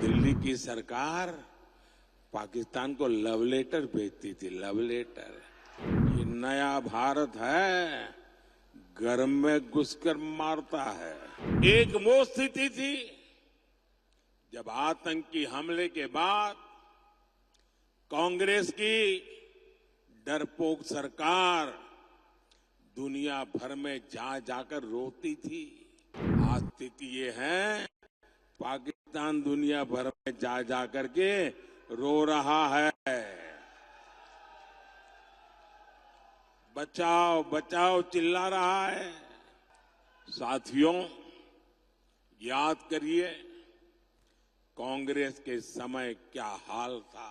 दिल्ली की सरकार पाकिस्तान को लव लेटर भेजती थी, लव लेटर। ये नया भारत है, घर में घुसकर मारता है। एक वो स्थिति थी जब आतंकी हमले के बाद कांग्रेस की डरपोक सरकार दुनिया भर में जा जाकर रोती थी। आज स्थिति ये है, पाकिस्तान दुनिया भर में जा जाकर के रो रहा है। बचाओ बचाओ चिल्ला रहा है। साथियों, याद करिए कांग्रेस के समय क्या हाल था।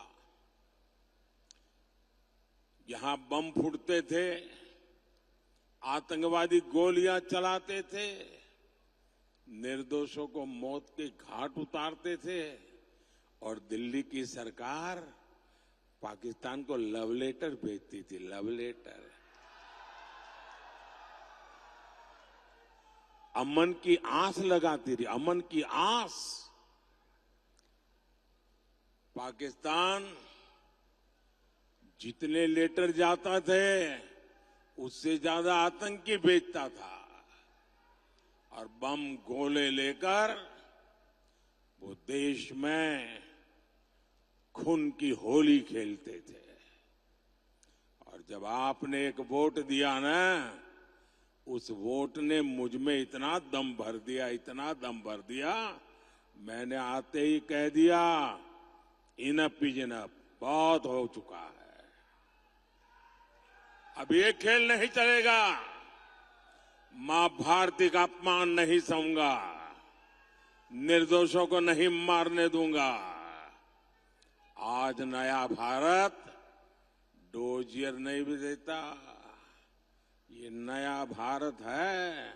यहां बम फूटते थे, आतंकवादी गोलियां चलाते थे, निर्दोषों को मौत के घाट उतारते थे और दिल्ली की सरकार पाकिस्तान को लव लेटर भेजती थी, लव लेटर। अमन की आस लगाती थी, अमन की आस। पाकिस्तान जितने लेटर जाता थे उससे ज्यादा आतंकी भेजता था और बम गोले लेकर वो देश में खून की होली खेलते थे। और जब आपने एक वोट दिया ना, उस वोट ने मुझ में इतना दम भर दिया, इतना दम भर दिया, मैंने आते ही कह दिया इनफ इज इनफ, बहुत हो चुका है, अब ये खेल नहीं चलेगा। मां भारती का अपमान नहीं सहूंगा, निर्दोषों को नहीं मारने दूंगा। आज नया भारत डोजियर नहीं भी देता, ये नया भारत है,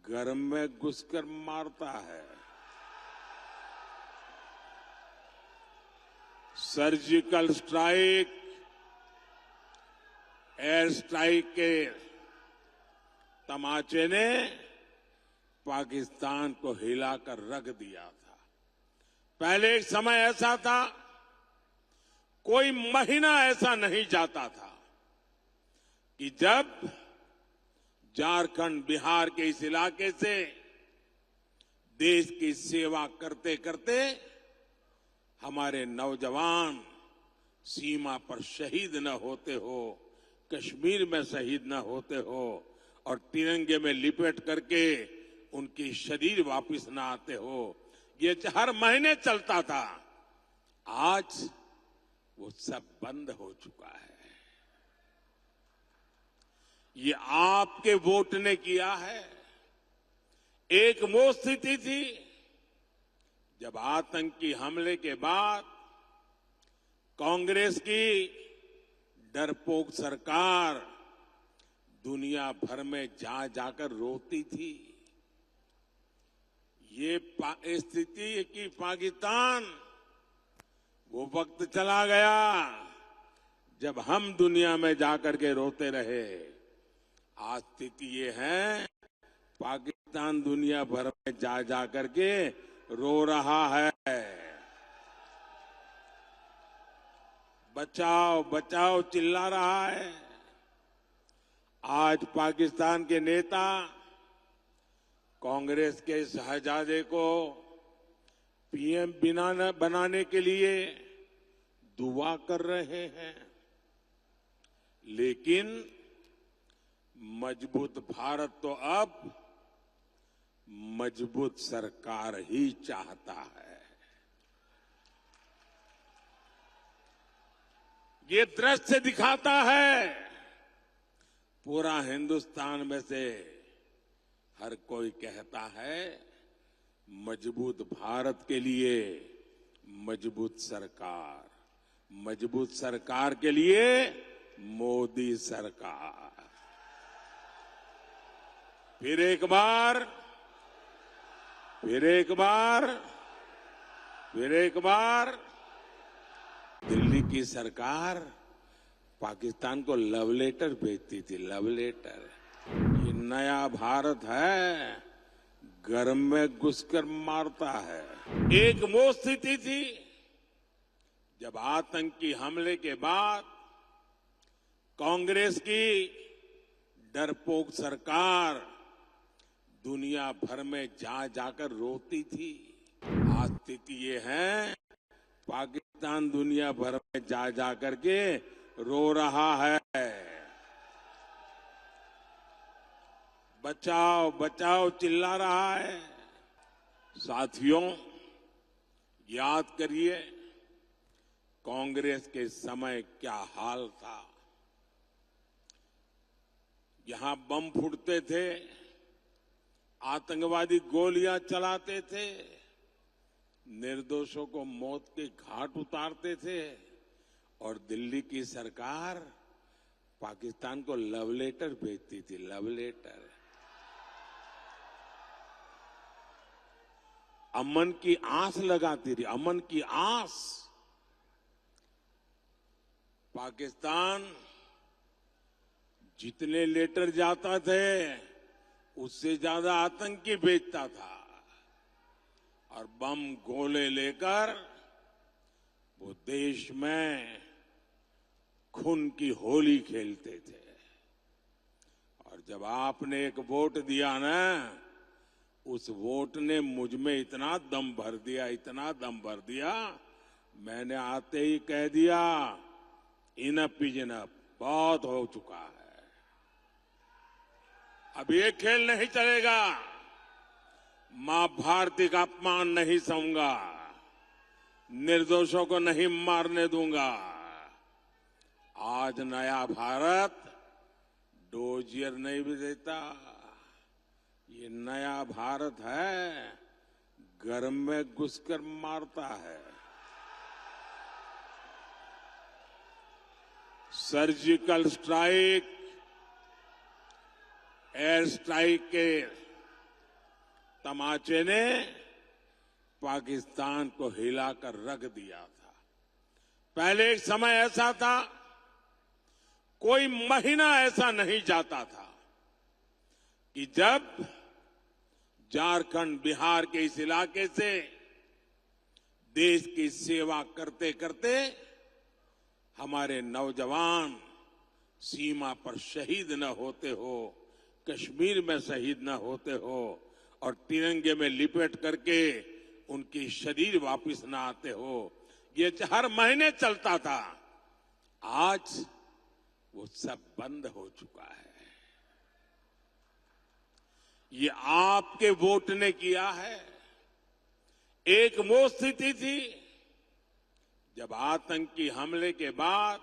घर में घुसकर मारता है। सर्जिकल स्ट्राइक, एयर स्ट्राइक के तमाचे ने पाकिस्तान को हिलाकर रख दिया था। पहले एक समय ऐसा था, कोई महीना ऐसा नहीं जाता था कि जब झारखंड, बिहार के इस इलाके से देश की सेवा करते करते हमारे नौजवान सीमा पर शहीद न होते हो, कश्मीर में शहीद न होते हो और तिरंगे में लिपेट करके उनकी शरीर वापस न आते हो। ये हर महीने चलता था। आज वो सब बंद हो चुका है। ये आपके वोट ने किया है। एक वो स्थिति थी जब आतंकी हमले के बाद कांग्रेस की डरपोक सरकार दुनिया भर में जा जाकर रोती थी। ये स्थिति कि पाकिस्तान, वो वक्त चला गया जब हम दुनिया में जाकर के रोते रहे। आज स्थिति ये है, पाकिस्तान दुनिया भर में जा जाकर के रो रहा है। बचाओ बचाओ चिल्ला रहा है। आज पाकिस्तान के नेता कांग्रेस के शहजादे को पीएम बनाने के लिए दुआ कर रहे हैं, लेकिन मजबूत भारत तो अब मजबूत सरकार ही चाहता है। ये दृश्य दिखाता है, पूरा हिंदुस्तान में से हर कोई कहता है मजबूत भारत के लिए मजबूत सरकार, मजबूत सरकार के लिए मोदी सरकार। फिर एक बार, फिर एक बार, फिर एक बार दिल्ली की सरकार पाकिस्तान को लव लेटर भेजती थी, लव लेटर। ये नया भारत है, घर में घुसकर मारता है। एक वो स्थिति थी जब आतंकी हमले के बाद कांग्रेस की डरपोक सरकार दुनिया भर में जा जाकर रोती थी। आज स्थिति ये है, पाकिस्तान दुनिया भर में जा जाकर के रो रहा है। बचाओ बचाओ चिल्ला रहा है। साथियों, याद करिए कांग्रेस के समय क्या हाल था। यहां बम फूटते थे, आतंकवादी गोलियां चलाते थे, निर्दोषों को मौत के घाट उतारते थे और दिल्ली की सरकार पाकिस्तान को लव लेटर भेजती थी। लव लेटर, अमन की आस लगाती थी, अमन की आस। पाकिस्तान जितने लेटर जाता थे उससे ज्यादा आतंकी भेजता था और बम गोले लेकर वो देश में खून की होली खेलते थे। और जब आपने एक वोट दिया ना, उस वोट ने मुझ में इतना दम भर दिया, इतना दम भर दिया, मैंने आते ही कह दिया इनफ इज इनफ, बहुत हो चुका है, अब ये खेल नहीं चलेगा। मां भारती का अपमान नहीं सहूंगा, निर्दोषों को नहीं मारने दूंगा। आज नया भारत डोजियर नहीं भी देता, ये नया भारत है, घर में घुसकर मारता है। सर्जिकल स्ट्राइक, एयर स्ट्राइक के तमाचे ने पाकिस्तान को हिलाकर रख दिया था। पहले एक समय ऐसा था, कोई महीना ऐसा नहीं जाता था कि जब झारखंड, बिहार के इस इलाके से देश की सेवा करते करते हमारे नौजवान सीमा पर शहीद न होते हो, कश्मीर में शहीद न होते हो और तिरंगे में लिपेट करके उनकी शरीर वापस न आते हो। ये हर महीने चलता था। आज वो सब बंद हो चुका है। ये आपके वोट ने किया है। एक वो स्थिति थी जब आतंकी हमले के बाद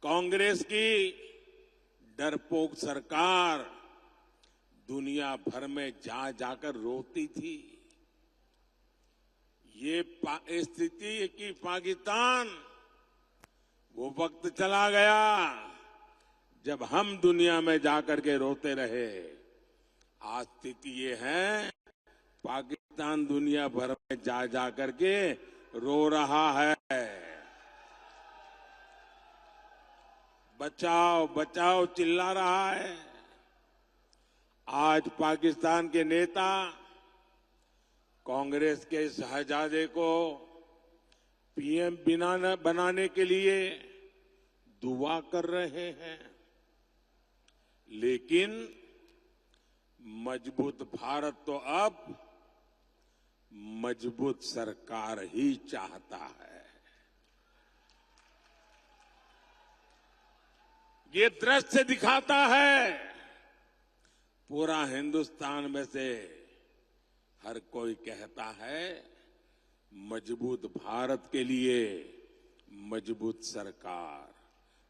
कांग्रेस की डरपोक सरकार दुनिया भर में जा जाकर रोती थी। ये स्थिति कि पाकिस्तान, वो वक्त चला गया जब हम दुनिया में जाकर के रोते रहे। आज स्थिति ये है, पाकिस्तान दुनिया भर में जा जाकर के रो रहा है। बचाओ बचाओ चिल्ला रहा है। आज पाकिस्तान के नेता कांग्रेस के शहजादे को पीएम बनाने के लिए दुआ कर रहे हैं, लेकिन मजबूत भारत तो अब मजबूत सरकार ही चाहता है। ये दृश्य दिखाता है, पूरा हिंदुस्तान में से हर कोई कहता है मजबूत भारत के लिए मजबूत सरकार,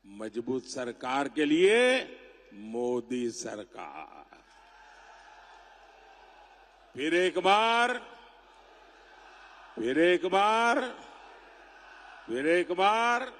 मजबूत सरकार के लिए मोदी सरकार। फिर एक बार, फिर एक बार, फिर एक बार